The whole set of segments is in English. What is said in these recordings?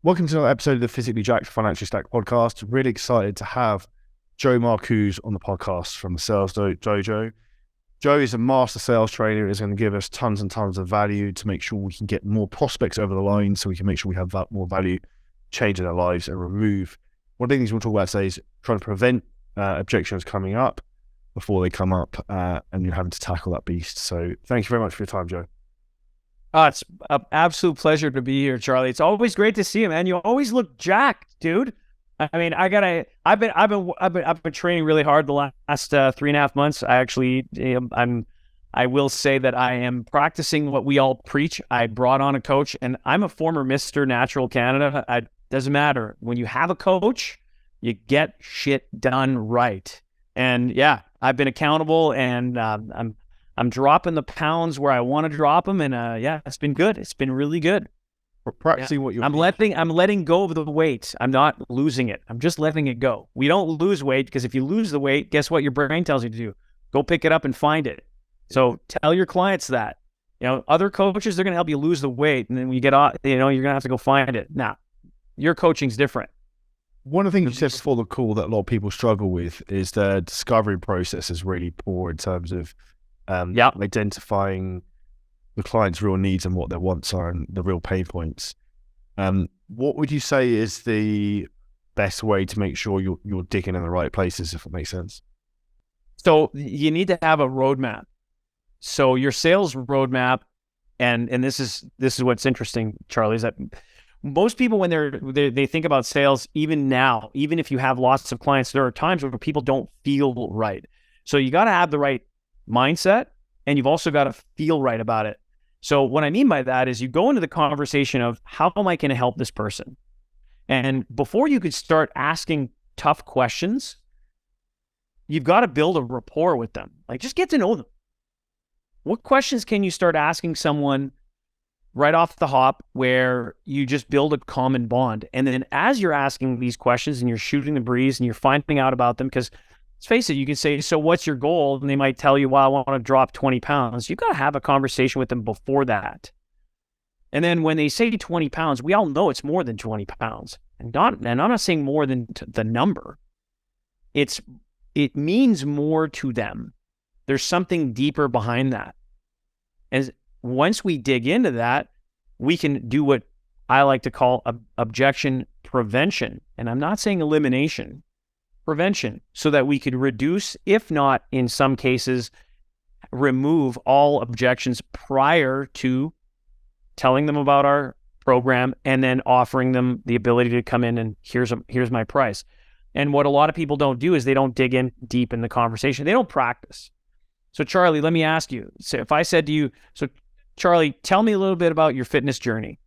Welcome to another episode of the Physically Jacked Financially Stacked podcast. Really excited to have Joe Marcoux on the podcast from the Sales Dojo. Joe is a master sales trainer. Is going to give us tons and tons of value to make sure we can get more prospects over the line, so we can make sure we have that more value, change in their lives, and remove. One of the things we'll talk about today is trying to prevent objections coming up before they come up, and you're having to tackle that beast. So thank you very much for your time, Joe. It's an absolute pleasure to be here, Charlie. It's always great to see you, man. You always look jacked, dude. I mean, I've been training really hard the last 3.5 months. I will say that I am practicing what we all preach. I brought on a coach, and I'm a former Mr. Natural Canada. It doesn't matter. When you have a coach, you get shit done right. And yeah, I've been accountable, and I'm dropping the pounds where I want to drop them, and it's been good. It's been really good. We're practicing what you're. I'm letting go of the weight. I'm not losing it. I'm just letting it go. We don't lose weight, because if you lose the weight, guess what your brain tells you to do? Go pick it up and find it. So tell your clients that. Other coaches, they're going to help you lose the weight, and then when you get off, you're going to have to go find it. Now, your coaching's different. One of the things you said before the call that a lot of people struggle with is the discovery process is really poor in terms of identifying the client's real needs and what their wants are and the real pain points. What would you say is the best way to make sure you're digging in the right places, if it makes sense? So you need to have a roadmap. So your sales roadmap, and this is what's interesting, Charlie, is that most people, when they think about sales, even now, even if you have lots of clients, there are times where people don't feel right. So you got to have the right mindset, and you've also got to feel right about it. So what I mean by that is you go into the conversation of, how am I going to help this person? And before you could start asking tough questions, you've got to build a rapport with them. Like, just get to know them. What questions can you start asking someone right off the hop where you just build a common bond? And then as you're asking these questions and you're shooting the breeze and you're finding out about them, because let's face it, you can say, so what's your goal? And they might tell you, well, I want to drop 20 pounds. You've got to have a conversation with them before that. And then when they say 20 pounds, we all know it's more than 20 pounds. And I'm not saying more than the number. It means more to them. There's something deeper behind that. And once we dig into that, we can do what I like to call objection prevention. And I'm not saying elimination. Prevention, so that we could reduce, if not in some cases, remove all objections prior to telling them about our program and then offering them the ability to come in and here's my price. And what a lot of people don't do is they don't dig in deep in the conversation. They don't practice. So Charlie, let me ask you. So if I said to you, so Charlie, tell me a little bit about your fitness journey.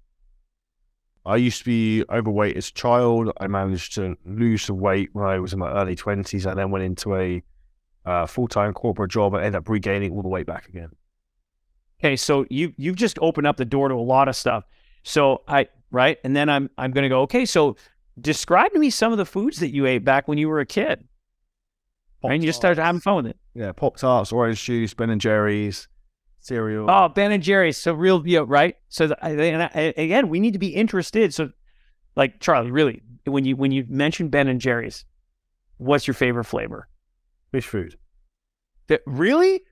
I used to be overweight as a child. I managed to lose the weight when I was in my early 20s. I then went into a full-time corporate job and ended up regaining all the weight back again. Okay, so you've just opened up the door to a lot of stuff. So right? And then I'm going to go, okay, so describe to me some of the foods that you ate back when you were a kid. And you just started having fun with it. Yeah, Pop-Tarts, orange juice, Ben & Jerry's, cereal. Oh, Ben & Jerry's. So real, right? So again, we need to be interested. So like, Charlie, really, when you mention Ben & Jerry's, what's your favorite flavor? Fish food. Really?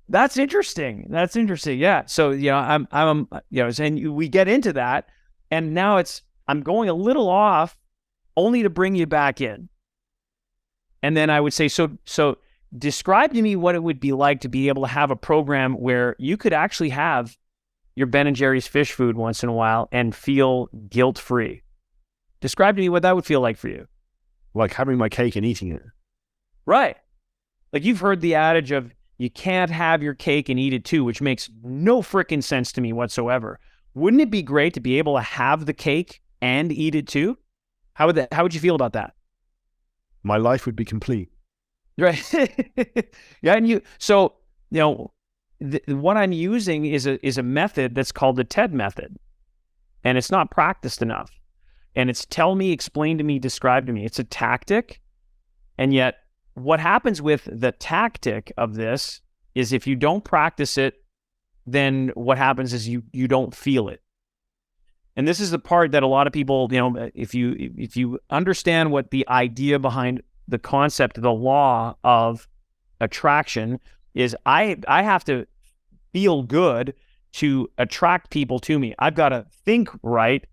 That's interesting. Yeah. So, I'm and we get into that, and now I'm going a little off only to bring you back in. And then I would say, so describe to me what it would be like to be able to have a program where you could actually have your Ben & Jerry's fish food once in a while and feel guilt-free. Describe to me what that would feel like for you. Like having my cake and eating it. Right. Like, you've heard the adage of you can't have your cake and eat it too, which makes no freaking sense to me whatsoever. Wouldn't it be great to be able to have the cake and eat it too? How would you feel about that? My life would be complete. Right. Yeah. And what I'm using is a method that's called the TED method, and it's not practiced enough. And it's tell me, explain to me, describe to me. It's a tactic. And yet what happens with the tactic of this is if you don't practice it, then what happens is you don't feel it. And this is the part that a lot of people, if you understand what the idea behind the concept, the law of attraction is, I have to feel good to attract people to me. I've got to think right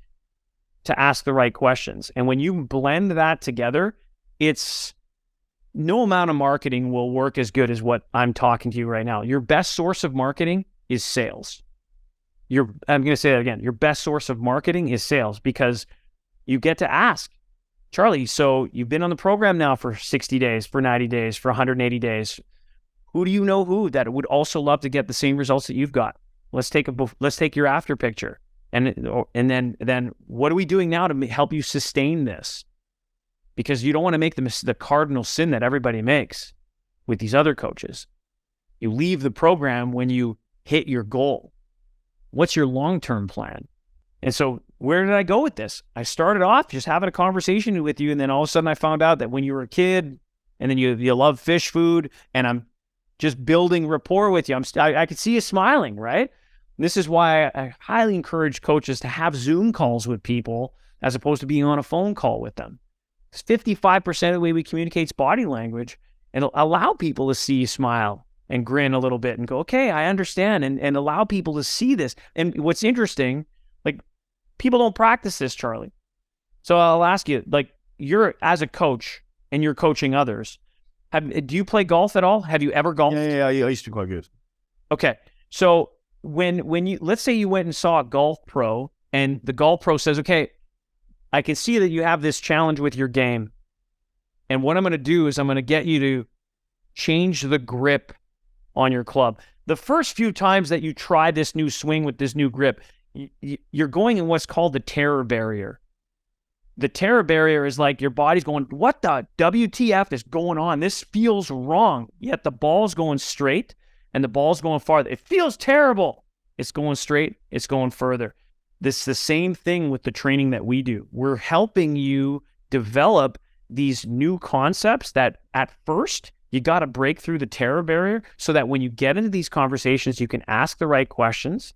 to ask the right questions. And when you blend that together, it's no amount of marketing will work as good as what I'm talking to you right now. Your best source of marketing is sales. I'm going to say that again. Your best source of marketing is sales, because you get to ask, Charlie, so you've been on the program now for 60 days, for 90 days, for 180 days. Who do you know who that would also love to get the same results that you've got? Let's take your after picture. And then what are we doing now to help you sustain this? Because you don't want to make the cardinal sin that everybody makes with these other coaches. You leave the program when you hit your goal. What's your long-term plan? And so where did I go with this? I started off just having a conversation with you, and then all of a sudden I found out that when you were a kid, and then you love fish food, and I'm just building rapport with you. I could see you smiling, right? And this is why I highly encourage coaches to have Zoom calls with people as opposed to being on a phone call with them. Because 55% of the way we communicate is body language, and allow people to see you smile and grin a little bit and go, okay, I understand, and allow people to see this. And what's interesting, like, people don't practice this, Charlie. So I'll ask you, like, you're as a coach and you're coaching others. Do you play golf at all? Have you ever golfed? Yeah, I used to be quite good. Okay. So when you, let's say you went and saw a golf pro, and the golf pro says, okay, I can see that you have this challenge with your game. And what I'm going to do is I'm going to get you to change the grip on your club. The first few times that you try this new swing with this new grip, you're going in what's called the terror barrier. The terror barrier is like your body's going, what the WTF is going on? This feels wrong. Yet the ball's going straight and the ball's going farther. It feels terrible. It's going straight. It's going further. This is the same thing with the training that we do. We're helping you develop these new concepts that at first you got to break through the terror barrier, so that when you get into these conversations, you can ask the right questions,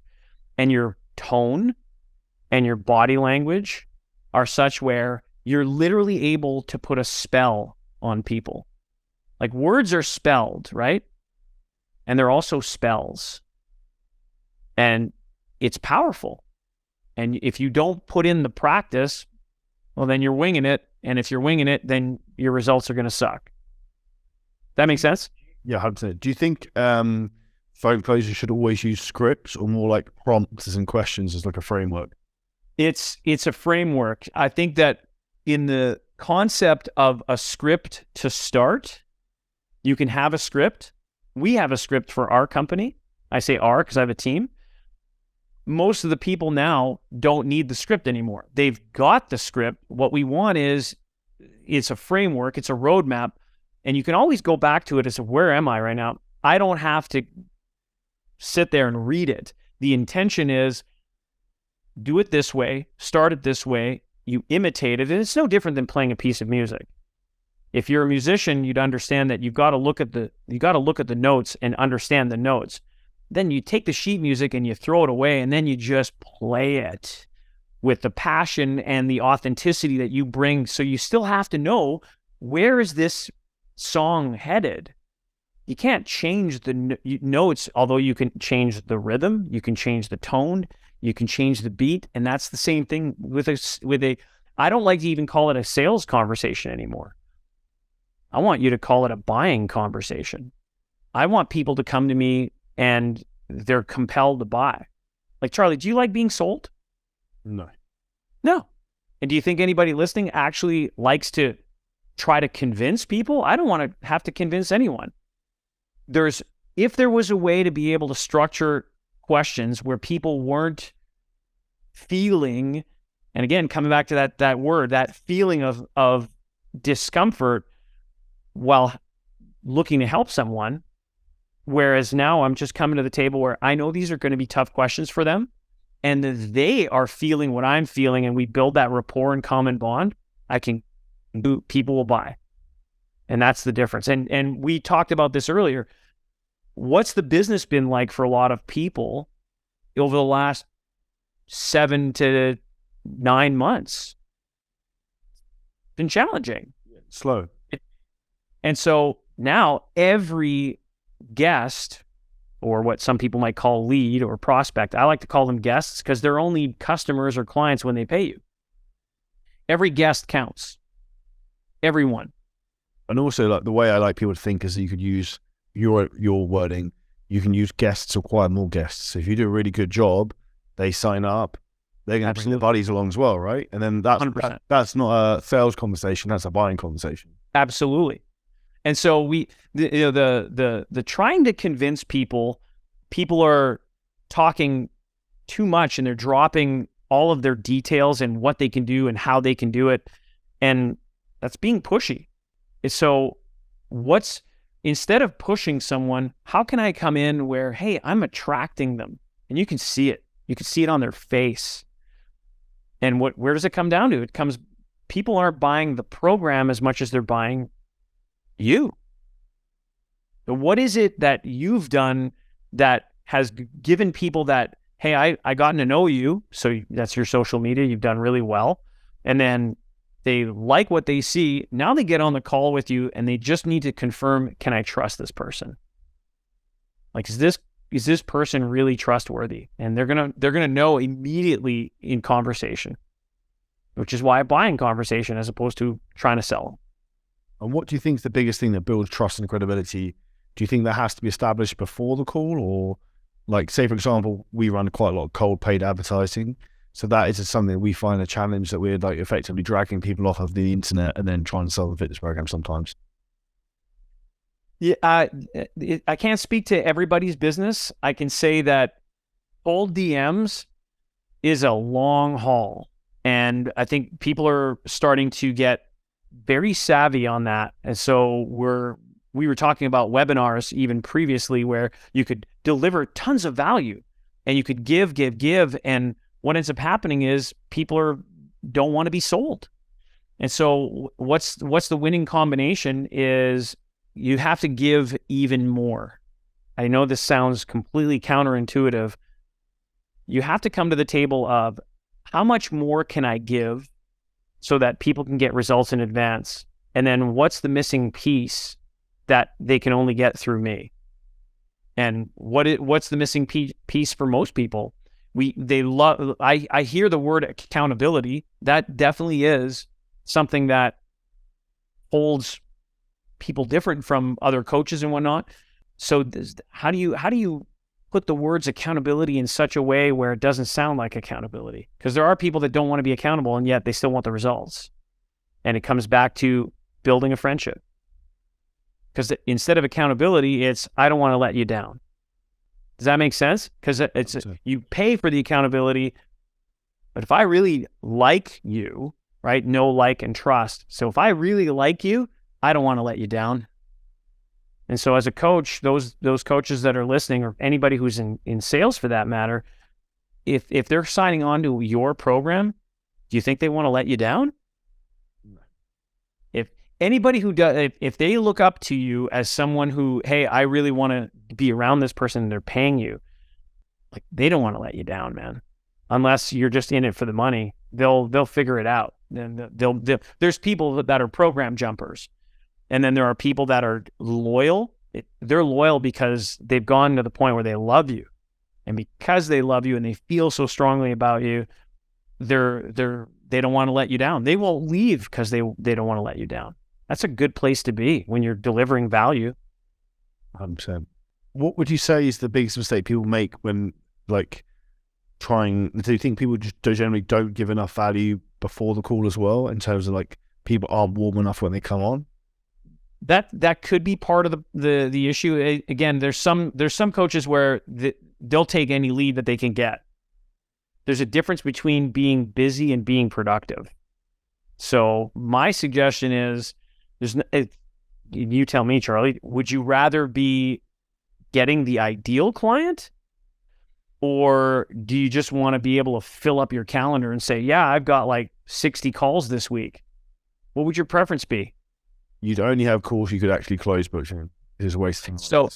and your tone and your body language are such where you're literally able to put a spell on people. Like, words are spelled, right? And they're also spells. And it's powerful. And if you don't put in the practice, well, then you're winging it. And if you're winging it, then your results are going to suck. That makes sense? Yeah, 100%. Do you think phone coaches should always use scripts, or more like prompts and questions as like a framework? It's a framework. I think that in the concept of a script to start, you can have a script. We have a script for our company. I say our because I have a team. Most of the people now don't need the script anymore. They've got the script. What we want is, it's a framework, it's a roadmap, and you can always go back to it as, where am I right now? I don't have to sit there and read it. The intention is, do it this way, start it this way, you imitate it, and it's no different than playing a piece of music. If you're a musician, you'd understand that you've got to look at the notes and understand the notes. Then you take the sheet music and you throw it away, and then you just play it with the passion and the authenticity that you bring. So you still have to know, where is this song headed? You can't change the notes, although you can change the rhythm, you can change the tone, you can change the beat. And that's the same thing with a, I don't like to even call it a sales conversation anymore. I want you to call it a buying conversation. I want people to come to me and they're compelled to buy. Like, Charlie, do you like being sold? No. And do you think anybody listening actually likes to try to convince people? I don't want to have to convince anyone. If there was a way to be able to structure questions where people weren't feeling, and again, coming back to that word, that feeling of discomfort while looking to help someone, whereas now I'm just coming to the table where I know these are going to be tough questions for them, and they are feeling what I'm feeling, and we build that rapport and common bond, people will buy. And that's the difference. And we talked about this earlier. What's the business been like for a lot of people over the last 7 to 9 months. It's been challenging. Slow. And so now every guest, or what some people might call lead or prospect, I like to call them guests because they're only customers or clients when they pay you. Every guest counts. Everyone. And also, like, the way I like people to think is that you could use your wording. You can use guests to acquire more guests. So if you do a really good job, they sign up. They're going to bring their buddies along as well, right? And then that's not a sales conversation. That's a buying conversation. Absolutely. And so the trying to convince people are talking too much, and they're dropping all of their details and what they can do and how they can do it. And that's being pushy. So instead of pushing someone, how can I come in where, hey, I'm attracting them, and you can see it. You can see it on their face. And where does it come down to? People aren't buying the program as much as they're buying you. So what is it that you've done that has given people that, hey, I gotten to know you, so that's your social media, you've done really well, and then they like what they see. Now they get on the call with you and they just need to confirm, can I trust this person? Like, is this person really trustworthy? And they're gonna know immediately in conversation, which is why I buy in conversation as opposed to trying to sell them. And what do you think is the biggest thing that builds trust and credibility? Do you think that has to be established before the call? Or, like, say, for example, we run quite a lot of cold paid advertising. So that is something we find a challenge, that we're like effectively dragging people off of the internet and then trying to sell the fitness program sometimes. Yeah, I can't speak to everybody's business. I can say that cold DMs is a long haul. And I think people are starting to get very savvy on that. And so we were talking about webinars even previously, where you could deliver tons of value and you could give. And what ends up happening is people don't want to be sold. And so what's the winning combination is you have to give even more. I know this sounds completely counterintuitive. You have to come to the table of, how much more can I give so that people can get results in advance? And then what's the missing piece that they can only get through me? And what's the missing piece for most people? I hear the word accountability. That definitely is something that holds people different from other coaches and whatnot. So how do you put the words accountability in such a way where it doesn't sound like accountability? Because there are people that don't want to be accountable, and yet they still want the results. And it comes back to building a friendship. Because instead of accountability, it's, I don't want to let you down. Does that make sense? Because you pay for the accountability, but if I really like you, right? Know, like, and trust. So if I really like you, I don't want to let you down. And so as a coach, those coaches that are listening, or anybody who's in sales for that matter, if they're signing on to your program, do you think they want to let you down? If anybody who does, if they look up to you as someone who, hey, I really want to be around this person and they're paying you, like, they don't want to let you down, man. Unless you're just in it for the money, they'll figure it out. Then there's people that are program jumpers. And then there are people that are loyal. They're loyal because they've gone to the point where they love you. And because they love you and they feel so strongly about you, they don't want to let you down. They won't leave because they don't want to let you down. That's a good place to be when you're delivering value. 100%. What would you say is the biggest mistake people make when, like, do you think people just generally don't give enough value before the call as well, in terms of, like, people aren't warm enough when they come on? That could be part of the issue. Again, there's some coaches where they'll take any lead that they can get. There's a difference between being busy and being productive. So my suggestion is, you tell me, Charlie, would you rather be getting the ideal client, or do you just want to be able to fill up your calendar and say, yeah, I've got like 60 calls this week? What would your preference be? You'd only have calls you could actually close, Butcher. It is a waste of time. So,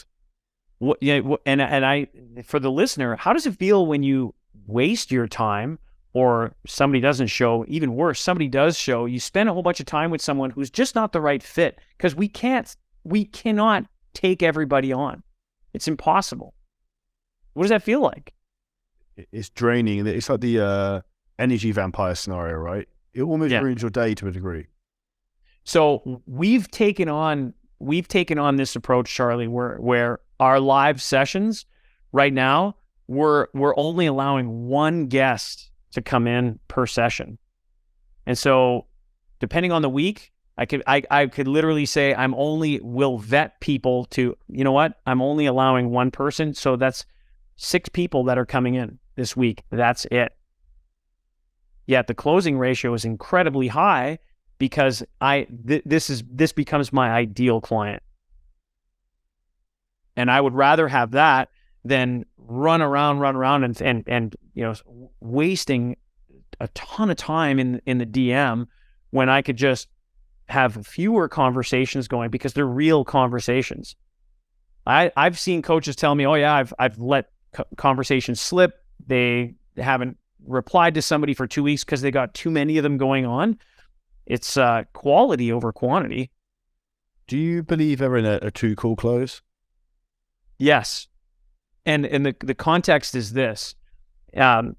and I, for the listener, how does it feel when you waste your time or somebody doesn't show, even worse, somebody does show, you spend a whole bunch of time with someone who's just not the right fit, because we cannot take everybody on. It's impossible. What does that feel like? It's draining. It's like the energy vampire scenario, right? It almost ruins your day to a degree. So we've taken on this approach, Charlie, where our live sessions right now, we're only allowing one guest to come in per session. And so depending on the week, I could literally say we'll vet people to, you know what, I'm only allowing one person. So that's 6 people that are coming in this week. That's it. Yet the closing ratio is incredibly high because this becomes my ideal client. And I would rather have that than run around and wasting a ton of time in the DM when I could just have fewer conversations going, because they're real conversations. I've seen coaches tell me, oh yeah, I've let conversations slip. They haven't replied to somebody for 2 weeks because they got too many of them going on. It's quality over quantity. Do you believe ever in a 2-call close? Yes. And the context is this. And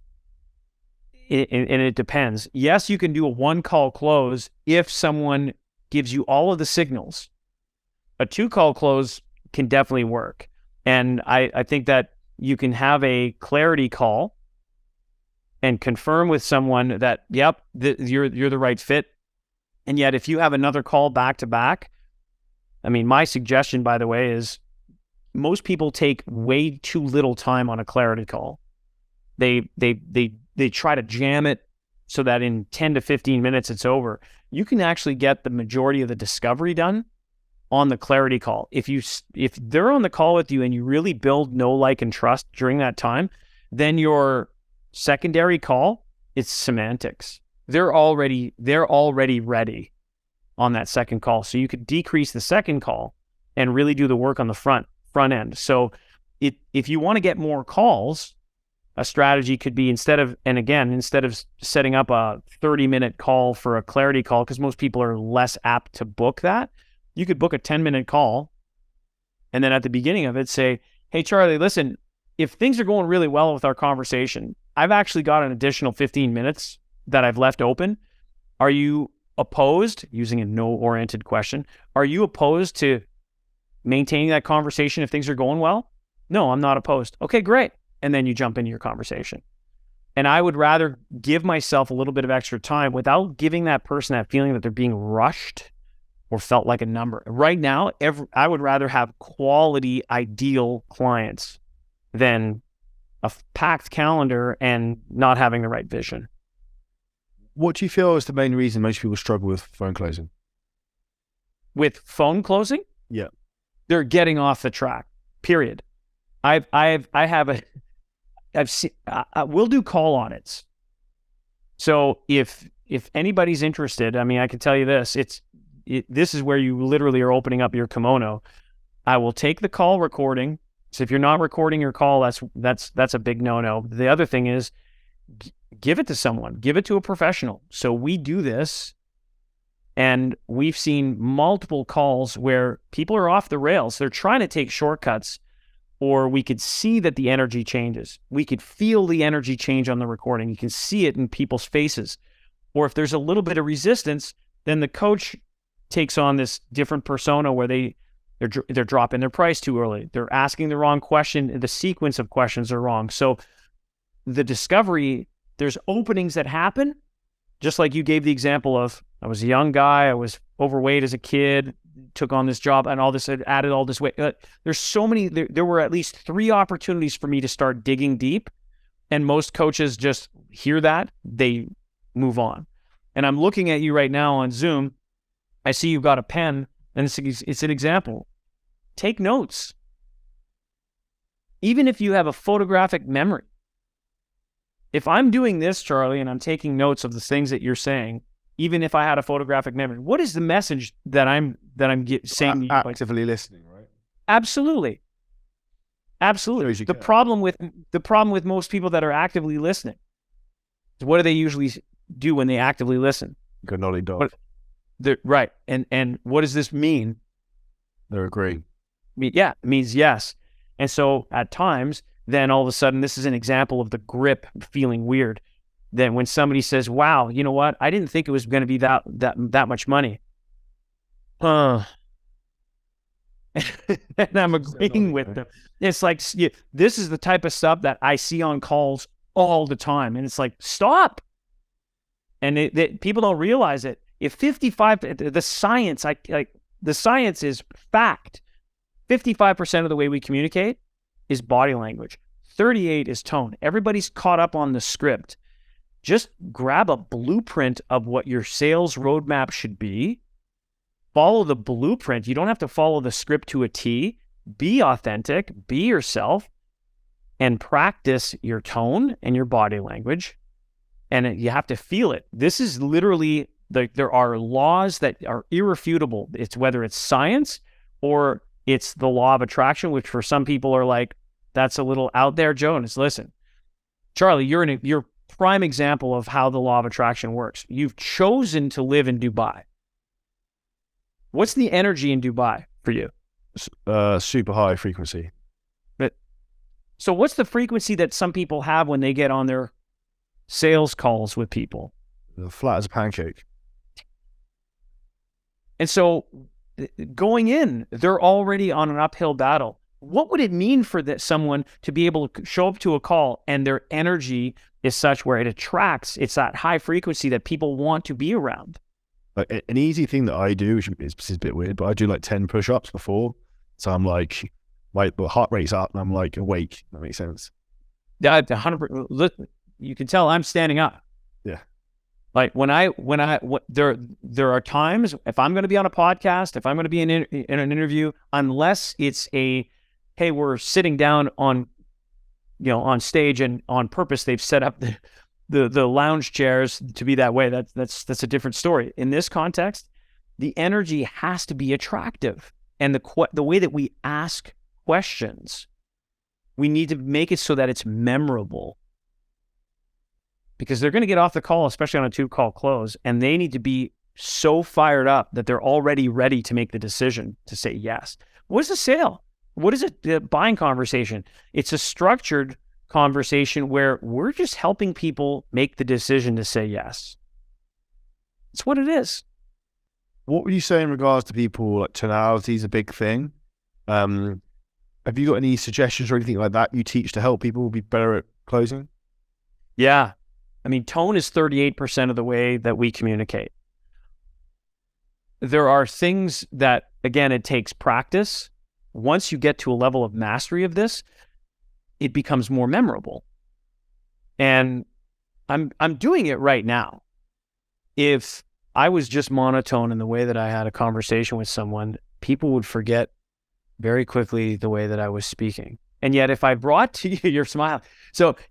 it depends. Yes, you can do a 1-call close if someone gives you all of the signals. A 2-call close can definitely work. And I think that you can have a clarity call and confirm with someone that, yep, you're the right fit. And yet if you have another call back to back, I mean, my suggestion, by the way, is most people take way too little time on a clarity call. They try to jam it so that in 10 to 15 minutes it's over. You can actually get the majority of the discovery done on the clarity call. If they're on the call with you and you really build know, like, and trust during that time, then your secondary call, it's semantics. They're already ready on that second call. So you could decrease the second call and really do the work on the front end. So if you want to get more calls, a strategy could be instead of setting up a 30-minute call for a clarity call, because most people are less apt to book that, you could book a 10-minute call. And then at the beginning of it, say, hey, Charlie, listen, if things are going really well with our conversation, I've actually got an additional 15 minutes that I've left open. Are you opposed, using a no-oriented question, are you opposed to maintaining that conversation if things are going well? No, I'm not opposed. Okay, great. And then you jump into your conversation. And I would rather give myself a little bit of extra time without giving that person that feeling that they're being rushed or felt like a number. Right now, I would rather have quality, ideal clients than a packed calendar and not having the right vision. What do you feel is the main reason most people struggle with phone closing? With phone closing? Yeah. They're getting off the track, period. We'll do call audits. So if anybody's interested, I mean, I can tell you this, this is where you literally are opening up your kimono. I will take the call recording. So if you're not recording your call, that's a big no-no. The other thing is give it to someone, give it to a professional. So we do this, and we've seen multiple calls where people are off the rails. They're trying to take shortcuts, or we could see that the energy changes. We could feel the energy change on the recording. You can see it in people's faces. Or if there's a little bit of resistance, then the coach takes on this different persona where they're dropping their price too early. They're asking the wrong question. The sequence of questions are wrong. So the discovery, there's openings that happen, just like you gave the example of, I was a young guy, I was overweight as a kid, took on this job and all this, added all this weight. There's so many, there were at least 3 opportunities for me to start digging deep. And most coaches just hear that, they move on. And I'm looking at you right now on Zoom. I see you've got a pen, and it's an example. Take notes. Even if you have a photographic memory. If I'm doing this, Charlie, and I'm taking notes of the things that you're saying, even if I had a photographic memory, what is the message that I'm saying? Actively listening, right? Absolutely. The problem with most people that are actively listening So what do they usually do when they actively listen? Good nodding dog. Right. And what does this mean? They're agreeing. Yeah, it means yes. And so at times, then all of a sudden, this is an example of the grip feeling weird. Then when somebody says, wow, you know what? I didn't think it was going to be that much money. And I'm agreeing with them. It's like, this is the type of stuff that I see on calls all the time. And it's like, stop. And people don't realize it. If 55, the science is fact. 55% of the way we communicate is body language. 38 is tone. Everybody's caught up on the script. Just grab a blueprint of what your sales roadmap should be. Follow the blueprint. You don't have to follow the script to a T. Be authentic, be yourself, and practice your tone and your body language. And you have to feel it. This is literally, there are laws that are irrefutable. It's whether it's science or it's the law of attraction, which for some people are like, that's a little out there, Jonas. Listen, Charlie, you're prime example of how the law of attraction works. You've chosen to live in Dubai. What's the energy in Dubai for you? Super high frequency. So what's the frequency that some people have when they get on their sales calls with people? Flat as a pancake. And so going in, they're already on an uphill battle. What would it mean for someone to be able to show up to a call and their energy is such where it attracts, it's that high frequency that people want to be around? Like an easy thing that I do, which is a bit weird, but I do like 10 push-ups before. So I'm like, my heart rate's up and I'm like awake. That makes sense. Yeah, 100%. You can tell I'm standing up. Yeah. Like there are times if I'm going to be on a podcast, if I'm going to be in an interview, unless it's hey, we're sitting down on stage and on purpose they've set up the lounge chairs to be that way. That's a different story. In this context, the energy has to be attractive, and the way that we ask questions, we need to make it so that it's memorable. Because they're going to get off the call, especially on a 2-call close, and they need to be so fired up that they're already ready to make the decision to say yes. What is a sale? What is a buying conversation? It's a structured conversation where we're just helping people make the decision to say yes. It's what it is. What would you say in regards to people, like tonality is a big thing? Have you got any suggestions or anything like that you teach to help people be better at closing? Yeah. I mean, tone is 38% of the way that we communicate. There are things that, again, it takes practice. Once you get to a level of mastery of this, it becomes more memorable. And I'm doing it right now. If I was just monotone in the way that I had a conversation with someone, people would forget very quickly the way that I was speaking. And yet if I brought to you, you're smiling.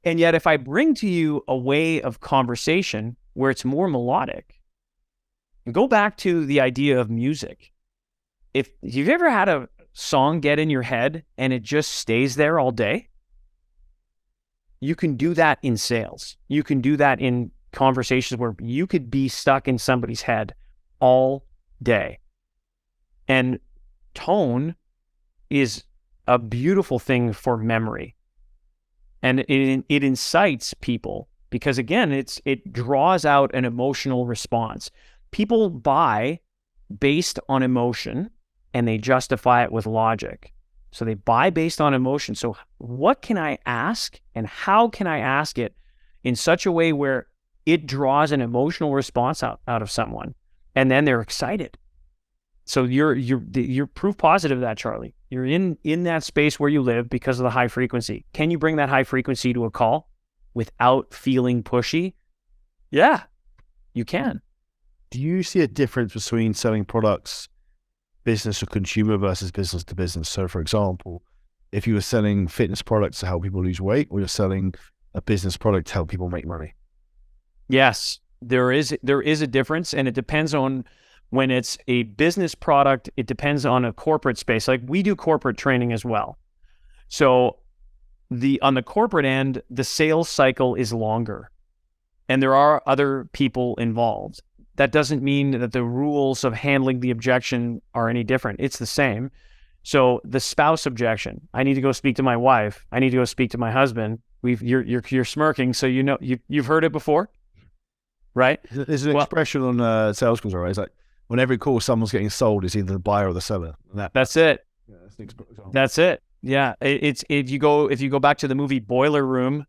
And yet if I bring to you a way of conversation where it's more melodic, and go back to the idea of music. If you've ever had a song get in your head and it just stays there all day, you can do that in sales. You can do that in conversations where you could be stuck in somebody's head all day. And tone is a beautiful thing for memory. And it incites people because, again, it draws out an emotional response. People buy based on emotion and they justify it with logic. So they buy based on emotion. So what can I ask and how can I ask it in such a way where it draws an emotional response out of someone, and then they're excited. So you're proof positive of that, Charlie. You're in that space where you live because of the high frequency. Can you bring that high frequency to a call without feeling pushy? Yeah, you can. Do you see a difference between selling products business to consumer versus business to business? So for example, if you were selling fitness products to help people lose weight, or you're selling a business product to help people make money? Yes, there is a difference, and it depends on when it's a business product, it depends on a corporate space. Like we do corporate training as well. So on the corporate end, the sales cycle is longer. and there are other people involved. That doesn't mean that the rules of handling the objection are any different. It's the same. So the spouse objection, I need to go speak to my wife. I need to go speak to my husband. You're smirking, so you've heard it before, right? There's an expression on sales calls, right? It's like when every call someone's getting sold, it's either the buyer or the seller. That's it. Yeah, that's it. Yeah, it's if you go back to the movie Boiler Room,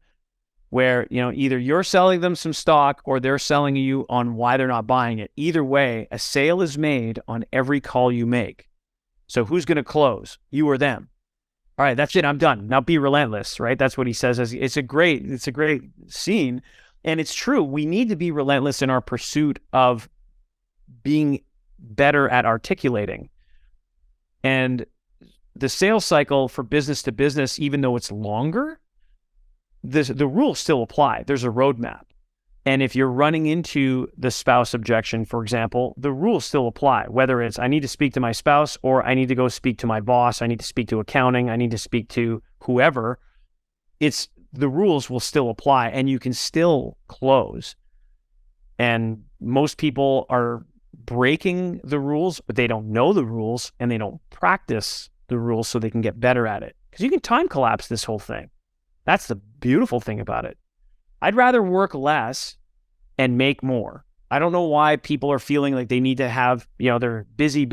where either you're selling them some stock or they're selling you on why they're not buying it. Either way, a sale is made on every call you make. So who's going to close? You or them? All right, that's it. I'm done. Now be relentless, right? That's what he says. It's a great scene, and it's true. We need to be relentless in our pursuit of being better at articulating. And the sales cycle for business to business, even though it's longer, the rules still apply. There's a roadmap. And if you're running into the spouse objection, for example, the rules still apply, whether it's I need to speak to my spouse or I need to go speak to my boss, I need to speak to accounting, I need to speak to whoever. The rules will still apply and you can still close. And most people are breaking the rules, but they don't know the rules and they don't practice the rules so they can get better at it. Because you can time collapse this whole thing. That's the beautiful thing about it. I'd rather work less and make more. I don't know why people are feeling like they need to have, they're busy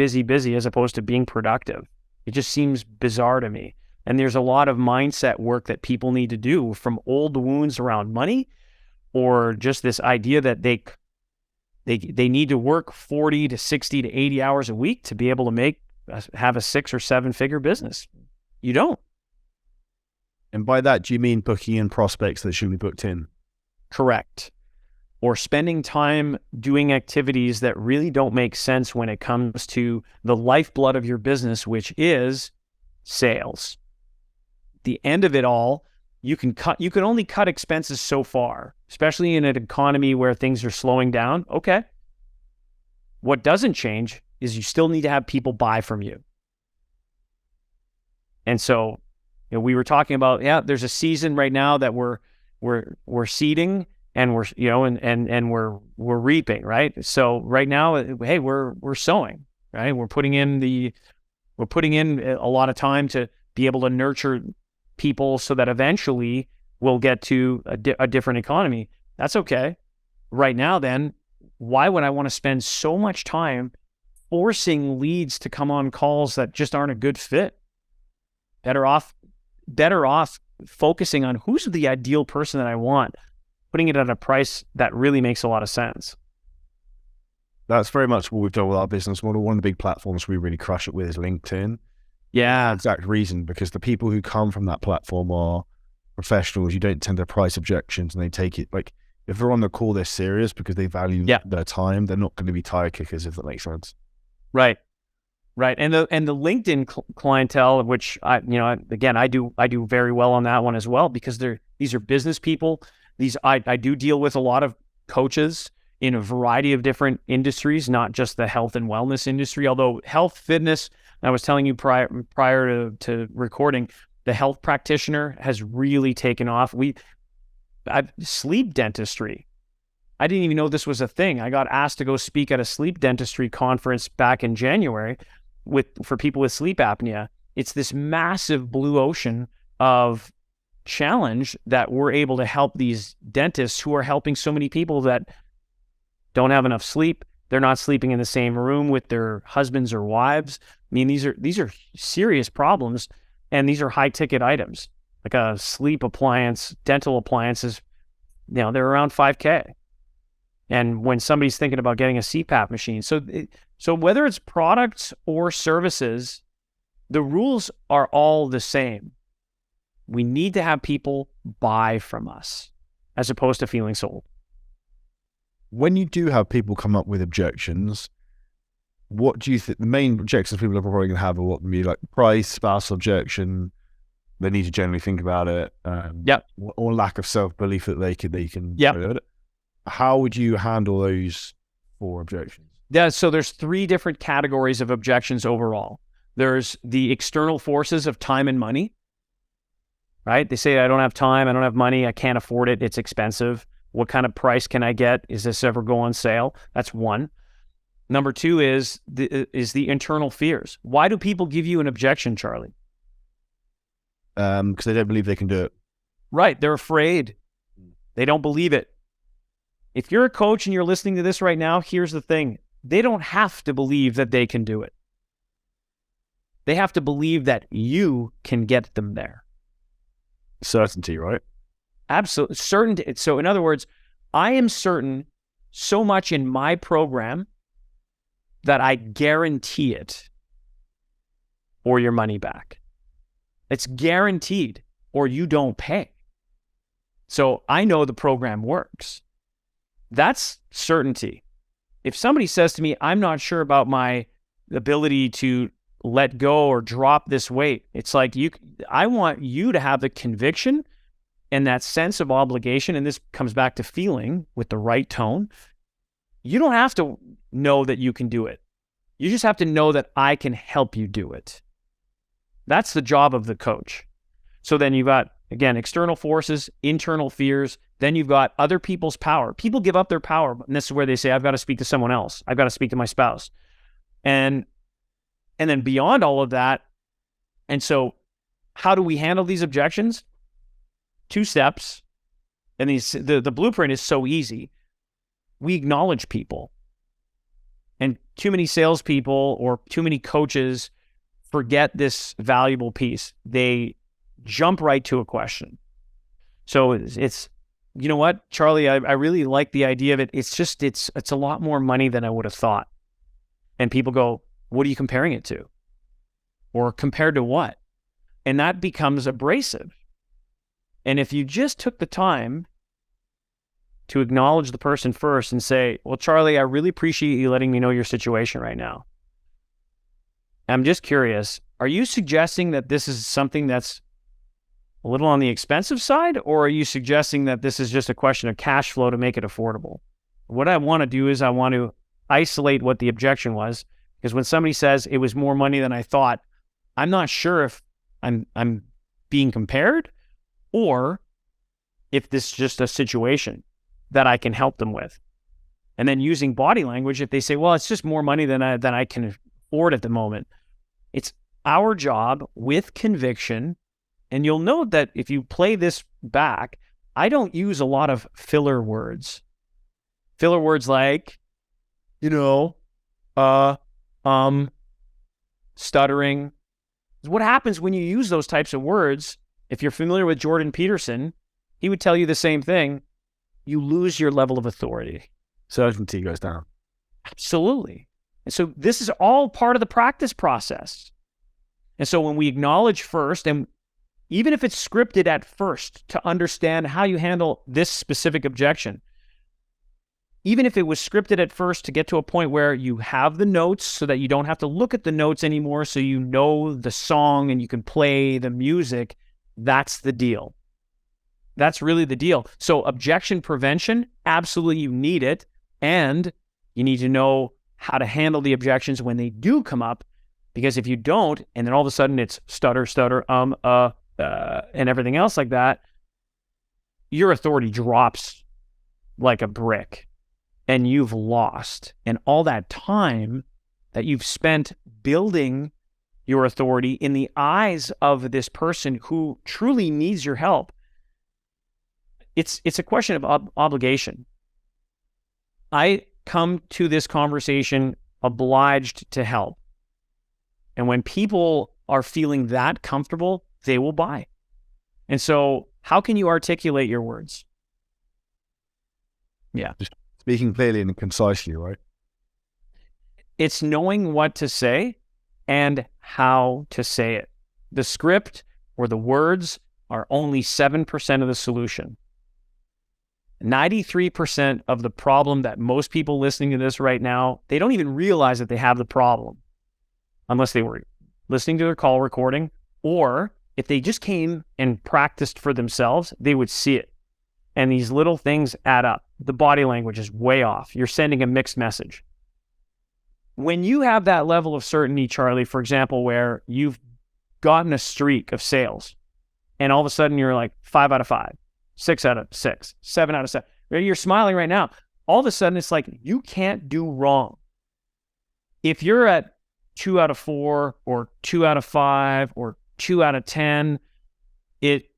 as opposed to being productive. It just seems bizarre to me. And there's a lot of mindset work that people need to do, from old wounds around money, or just this idea that they need to work 40 to 60 to 80 hours a week to be able to have a 6 or 7 figure business. You don't. And by that, do you mean booking in prospects that should be booked in? Correct. Or spending time doing activities that really don't make sense when it comes to the lifeblood of your business, which is sales. The end of it all, you can only cut expenses so far, especially in an economy where things are slowing down. Okay. What doesn't change is you still need to have people buy from you. And so, we were talking about, there's a season right now that we're seeding and we're reaping, right? So right now, hey, we're sowing, right? We're putting in a lot of time to be able to nurture people so that eventually we'll get to a different economy. That's okay. Right now, then, why would I want to spend so much time forcing leads to come on calls that just aren't a good fit? Better off focusing on who's the ideal person that I want, putting it at a price that really makes a lot of sense. That's very much what we've done with our business model. One of the big platforms we really crush it with is LinkedIn. Yeah. Exact reason, because the people who come from that platform are professionals. You don't tend to price objections, and they take it like, if they're on the call, they're serious because they value their time. They're not going to be tire kickers, if that makes sense. Right. And the LinkedIn clientele, which I do very well on that one as well, because these are business people. I do deal with a lot of coaches in a variety of different industries, not just the health and wellness industry. Although health, fitness, I was telling you prior to recording, the health practitioner has really taken off. Sleep dentistry. I didn't even know this was a thing. I got asked to go speak at a sleep dentistry conference back in January for people with sleep apnea. It's this massive blue ocean of challenge that we're able to help these dentists who are helping so many people that don't have enough sleep. They're not sleeping in the same room with their husbands or wives. I mean, these are serious problems, and these are high ticket items. Like a sleep appliance, dental appliances, they're around $5,000. And when somebody's thinking about getting a CPAP machine, so whether it's products or services, the rules are all the same. We need to have people buy from us as opposed to feeling sold. When you do have people come up with objections, what do you think the main objections people are probably going to have are what be like price, spousal objection? They need to generally think about it. Or lack of self-belief that they can. Yeah. How would you handle those 4 objections? Yeah. So there's 3 different categories of objections overall. There's the external forces of time and money, right? They say, I don't have time, I don't have money, I can't afford it, it's expensive. What kind of price can I get? Is this ever go on sale? That's one. Number two is the internal fears. Why do people give you an objection, Charlie? Because they don't believe they can do it. Right. They're afraid. They don't believe it. If you're a coach and you're listening to this right now, here's the thing. They don't have to believe that they can do it. They have to believe that you can get them there. Certainty, right? Absolutely. Certainty. So in other words, I am certain so much in my program that I guarantee it or your money back. It's guaranteed or you don't pay. So I know the program works. That's certainty. If somebody says to me, I'm not sure about my ability to let go or drop this weight, it's like I want you to have the conviction and that sense of obligation, and this comes back to feeling with the right tone. You don't have to know that you can do it. You just have to know that I can help you do it. That's the job of the coach. So then you've got, again, external forces, internal fears. Then you've got other people's power. People give up their power, and this is where they say, I've got to speak to someone else. I've got to speak to my spouse. And then beyond all of that, and so how do we handle these objections? 2 steps. And the blueprint is so easy. We acknowledge people. And too many salespeople or too many coaches forget this valuable piece. They jump right to a question. So it's you know what, Charlie, I really like the idea of it. It's just, it's a lot more money than I would have thought. And people go, what are you comparing it to? Or compared to what? And that becomes abrasive. And if you just took the time to acknowledge the person first and say, well, Charlie, I really appreciate you letting me know your situation right now. I'm just curious, are you suggesting that this is something that's a little on the expensive side, or are you suggesting that this is just a question of cash flow to make it affordable? What I want to do is I want to isolate what the objection was, because when somebody says it was more money than I thought, I'm not sure if I'm being compared or if this is just a situation that I can help them with. And then using body language, if they say, well, it's just more money than I can afford at the moment. It's our job with conviction. And you'll note that if you play this back, I don't use a lot of filler words. Filler words like, stuttering. What happens when you use those types of words, if you're familiar with Jordan Peterson, he would tell you the same thing. You lose your level of authority. Certainty goes down. Absolutely. And so this is all part of the practice process. And so when we acknowledge first, and even if it's scripted at first to understand how you handle this specific objection, even if it was scripted at first to get to a point where you have the notes so that you don't have to look at the notes anymore, so you know the song and you can play the music, that's the deal. That's really the deal. So objection prevention, absolutely you need it. And you need to know how to handle the objections when they do come up, because if you don't, and then all of a sudden it's stutter, and everything else like that, your authority drops like a brick and you've lost. And all that time that you've spent building your authority in the eyes of this person who truly needs your help, it's a question of obligation. I come to this conversation obliged to help. And when people are feeling that comfortable, they will buy. And so how can you articulate your words? Yeah. Just speaking clearly and concisely, right? It's knowing what to say and how to say it. The script or the words are only 7% of the solution. 93% of the problem that most people listening to this right now, they don't even realize that they have the problem unless they were listening to their call recording, or if they just came and practiced for themselves, they would see it. And these little things add up. The body language is way off. You're sending a mixed message. When you have that level of certainty, Charlie, for example, where you've gotten a streak of sales and all of a sudden you're like 5 out of 5, 6 out of 6, 7 out of 7. Right? You're smiling right now. All of a sudden, it's like you can't do wrong. If you're at 2 out of 4 or 2 out of 5 or 2 out of 10, it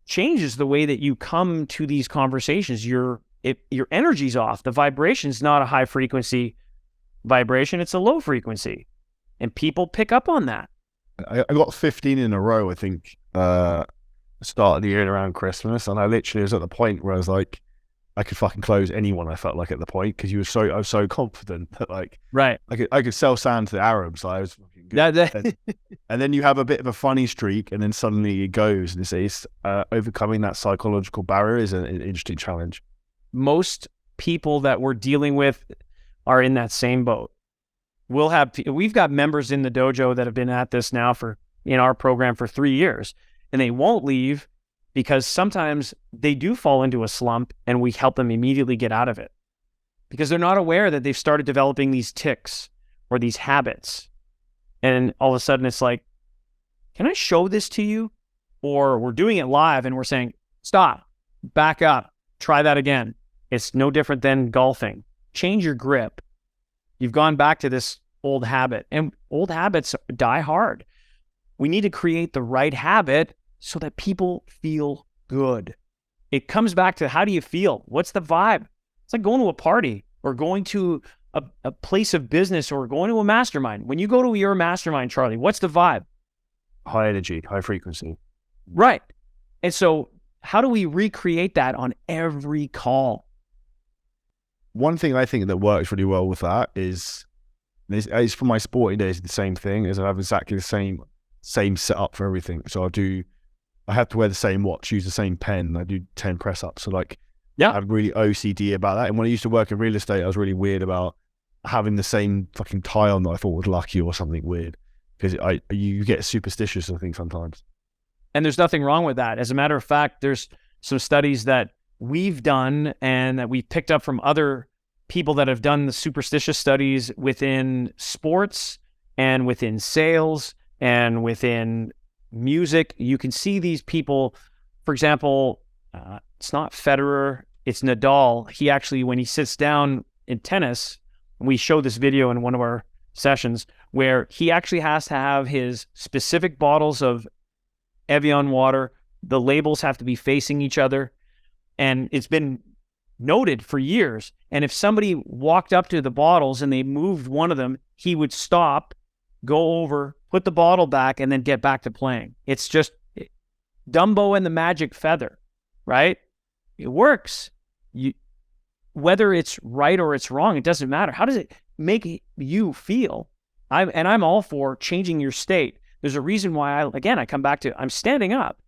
changes the way that you come to these conversations. Your energy's off. The vibration's not a high frequency vibration. It's a low frequency. And people pick up on that. I got 15 in a row, I think, start of the year around Christmas. And I literally was at the point where I was like, I could fucking close anyone, I felt like, at the point, because I was so confident that, like, right, I could sell sand to the Arabs. I was fucking good. And then you have a bit of a funny streak, and then suddenly it goes. And it's overcoming that psychological barrier is an interesting challenge. Most people that we're dealing with are in that same boat. We've got members in the dojo that have been at this now in our program for 3 years, and they won't leave because sometimes they do fall into a slump, and we help them immediately get out of it because they're not aware that they've started developing these tics or these habits. And all of a sudden it's like, can I show this to you? Or we're doing it live and we're saying, stop, back up, try that again. It's no different than golfing. Change your grip. You've gone back to this old habit, and old habits die hard. We need to create the right habit so that people feel good. It comes back to, how do you feel? What's the vibe? It's like going to a party or going to a place of business or going to a mastermind. When you go to your mastermind, Charlie, what's the vibe? High energy, high frequency. Right. And so how do we recreate that on every call? One thing I think that works really well with that is for my sporting days, the same thing, is I have exactly the same setup for everything. So I have to wear the same watch, use the same pen. I do 10 press ups. So I'm really OCD about that. And when I used to work in real estate, I was really weird about having the same fucking tie on that I thought was lucky or something weird, because you get superstitious, I think, sometimes. And there's nothing wrong with that. As a matter of fact, there's some studies that we've done and that we've picked up from other people that have done the superstitious studies within sports and within sales and within music. You can see these people, for example, it's not Federer, it's Nadal. He actually, when he sits down in tennis, we show this video in one of our sessions where he actually has to have his specific bottles of Evian water. The labels have to be facing each other. And it's been noted for years. And if somebody walked up to the bottles and they moved one of them, he would stop, go over, put the bottle back, and then get back to playing. It's just Dumbo and the magic feather, right? It works. Whether it's right or it's wrong, it doesn't matter. How does it make you feel? I'm all for changing your state. There's a reason why I come back to, I'm standing up.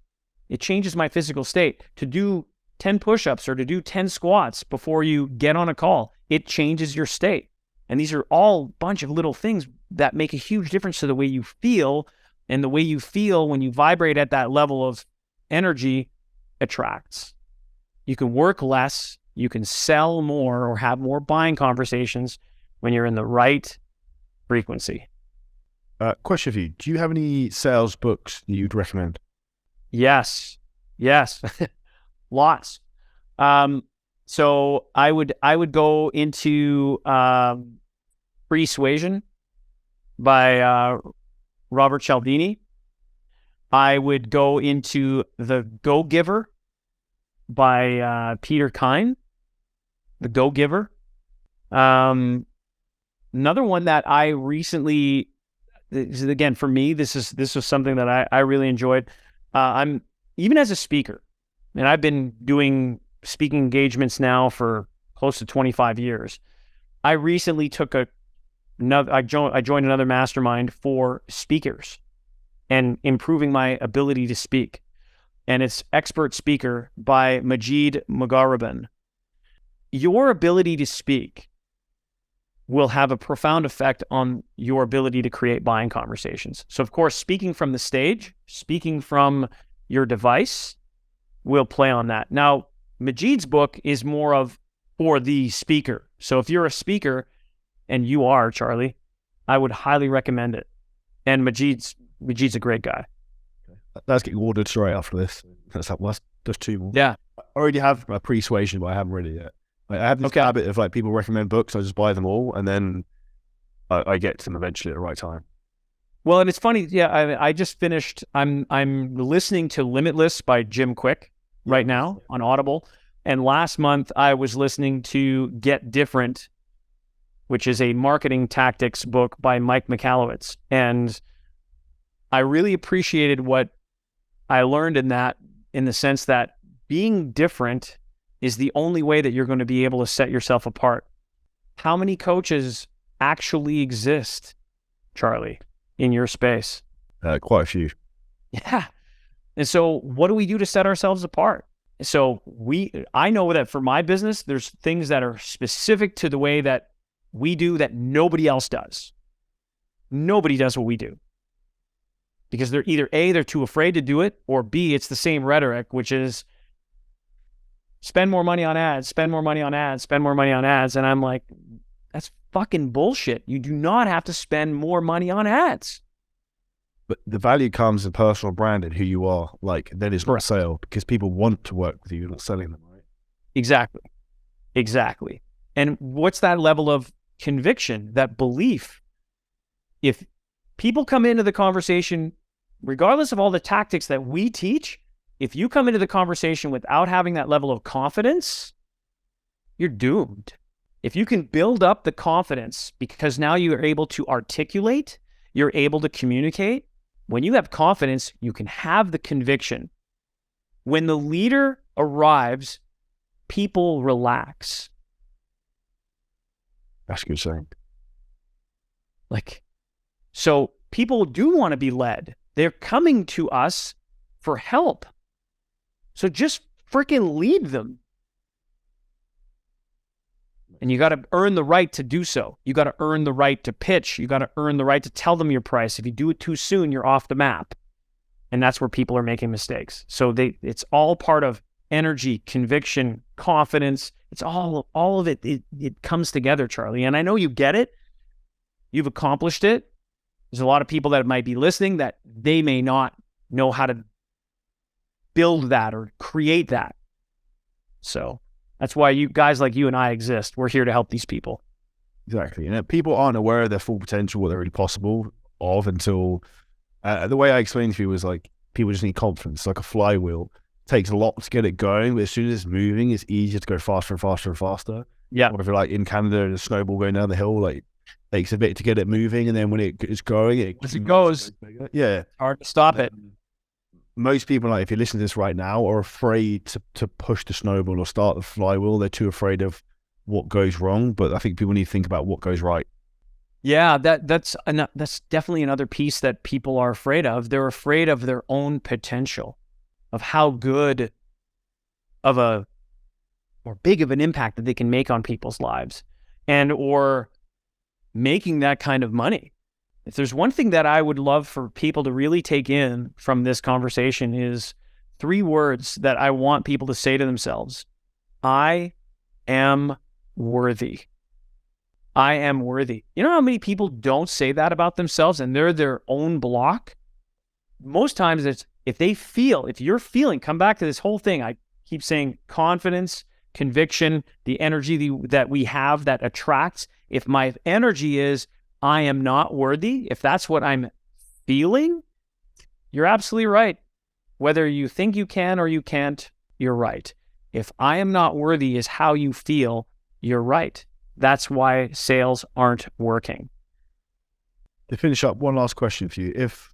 It changes my physical state. To do 10 push-ups or to do 10 squats before you get on a call, it changes your state. And these are all a bunch of little things that make a huge difference to the way you feel, and the way you feel when you vibrate at that level of energy attracts. You can work less, you can sell more or have more buying conversations when you're in the right frequency. Question for you. Do you have any sales books that you'd recommend? Yes. Lots. So I would go into Persuasion by Robert Cialdini. I would go into The Go-Giver by Peter Kine. The Go-Giver. Another one that I recently, again, for me, this was something that I really enjoyed. I'm even as a speaker, and I've been doing speaking engagements now for close to 25 years. I recently I joined another mastermind for speakers and improving my ability to speak. And it's Expert Speaker by Majid Mugharaban. Your ability to speak will have a profound effect on your ability to create buying conversations. So of course, speaking from the stage, speaking from your device will play on that. Now, Majid's book is more of for the speaker. So if you're a speaker, and you are, Charlie, I would highly recommend it. And Majid's a great guy. That's getting ordered straight after this. That's 2 more. Yeah. I already have a persuasion, but I haven't really yet. Like, I have this habit of like people recommend books, I just buy them all, and then I get to them eventually at the right time. Well, and it's funny. Yeah, I just finished. I'm listening to Limitless by Jim Quick right now on Audible. And last month I was listening to Get Different, which is a marketing tactics book by Mike Michalowicz. And I really appreciated what I learned in that, in the sense that being different is the only way that you're going to be able to set yourself apart. How many coaches actually exist, Charlie, in your space? Quite a few. Yeah. And so what do we do to set ourselves apart? So I know that for my business, there's things that are specific to the way that we do that nobody else does. Nobody does what we do. Because they're either A, they're too afraid to do it, or B, it's the same rhetoric, which is spend more money on ads, spend more money on ads, spend more money on ads. And I'm like, that's fucking bullshit. You do not have to spend more money on ads. But the value comes in personal brand and who you are. Like, then it's not a sale, because people want to work with you. You're not selling them, right? Exactly. Exactly. And what's that level of conviction, that belief? If people come into the conversation, regardless of all the tactics that we teach, if you come into the conversation without having that level of confidence, you're doomed. If you can build up the confidence, because now you are able to articulate, you're able to communicate. When you have confidence, you can have the conviction. When the leader arrives, people relax. That's a good saying. So people do want to be led. They're coming to us for help. So just freaking lead them. And you got to earn the right to do so. You got to earn the right to pitch. You got to earn the right to tell them your price. If you do it too soon, you're off the map. And that's where people are making mistakes. So it's all part of energy, conviction, confidence. It's all of it. It comes together, Charlie. And I know you get it. You've accomplished it. There's a lot of people that might be listening that they may not know how to build that or create that. So that's why you guys like you and I exist. We're here to help these people. Exactly. And people aren't aware of their full potential, what they're really possible of, until the way I explained to you was like, people just need confidence. It's like a flywheel. It takes a lot to get it going, but as soon as it's moving, it's easier to go faster and faster and faster. Yeah. Or if you're like in Canada and a snowball going down the hill, like, takes a bit to get it moving, and then when it's going, as it goes, yeah, it's hard to stop it. Most people, like, if you listen to this right now, are afraid to push the snowball or start the flywheel. They're too afraid of what goes wrong. But I think people need to think about what goes right. Yeah, that's definitely another piece that people are afraid of. They're afraid of their own potential, of how good of a or big of an impact that they can make on people's lives, and or making that kind of money. If there's one thing that I would love for people to really take in from this conversation, is 3 words that I want people to say to themselves. I am worthy. I am worthy. You know how many people don't say that about themselves, and they're their own block? Most times it's if you're feeling, come back to this whole thing. I keep saying confidence, conviction, the energy that we have that attracts. If my energy is, I am not worthy, if that's what I'm feeling, you're absolutely right. Whether you think you can or you can't, you're right. If I am not worthy is how you feel, you're right. That's why sales aren't working. To finish up, one last question for you. If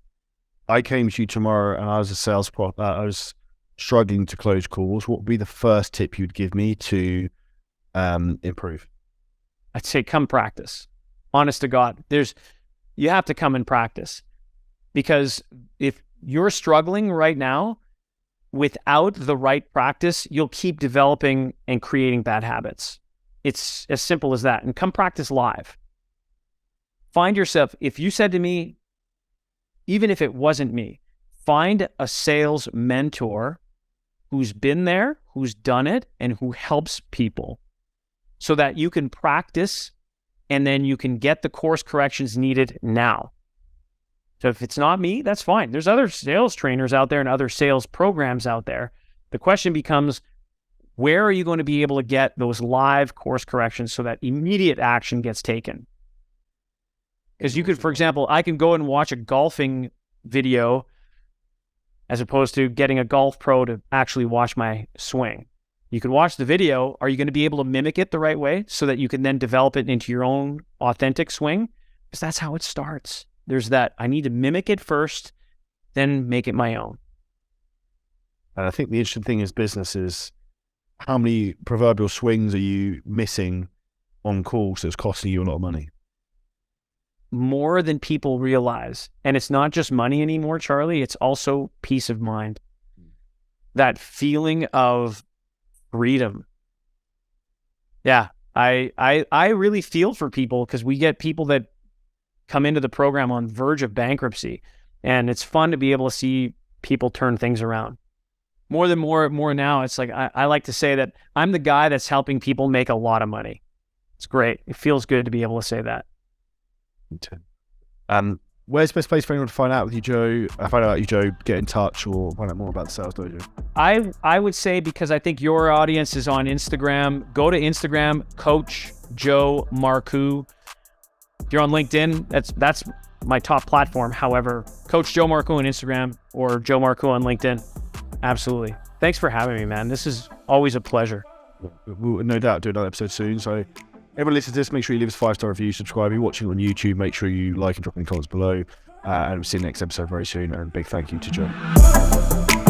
I came to you tomorrow and I was a sales I was struggling to close calls, what would be the first tip you'd give me to improve? I'd say come practice. Honest to God, you have to come and practice, because if you're struggling right now, without the right practice, you'll keep developing and creating bad habits. It's as simple as that. And come practice live. Find yourself, if you said to me, even if it wasn't me, find a sales mentor who's been there, who's done it, and who helps people, so that you can practice and then you can get the course corrections needed now. So if it's not me, that's fine. There's other sales trainers out there and other sales programs out there. The question becomes, Where are you going to be able to get those live course corrections so that immediate action gets taken? Because you could, for example, I can go and watch a golfing video as opposed to getting a golf pro to actually watch my swing. You can watch the video. Are you going to be able to mimic it the right way so that you can then develop it into your own authentic swing? Because that's how it starts. There's that, I need to mimic it first, then make it my own. And I think the interesting thing is business is how many proverbial swings are you missing on calls that's costing you a lot of money? More than people realize. And it's not just money anymore, Charlie. It's also peace of mind. That feeling of freedom. Yeah, I really feel for people because we get people that come into the program on verge of bankruptcy. And it's fun to be able to see people turn things around. More now, it's like I like to say that I'm the guy that's helping people make a lot of money. It's great. It feels good to be able to say that. Where's the best place for anyone to find out with you, Joe? Find out about you, Joe, get in touch, or find out more about the Sales Dojo? I would say, because I think your audience is on Instagram, go to Instagram, Coach Joe Marcoux. If you're on LinkedIn, that's my top platform. However, Coach Joe Marcoux on Instagram or Joe Marcoux on LinkedIn. Absolutely. Thanks for having me, man. This is always a pleasure. We'll no doubt do another episode soon. So everyone listen to this, make sure you leave us a 5-star review, subscribe. If you're watching on YouTube, make sure you like and drop any comments below. And we'll see you next episode very soon. And big thank you to Joe.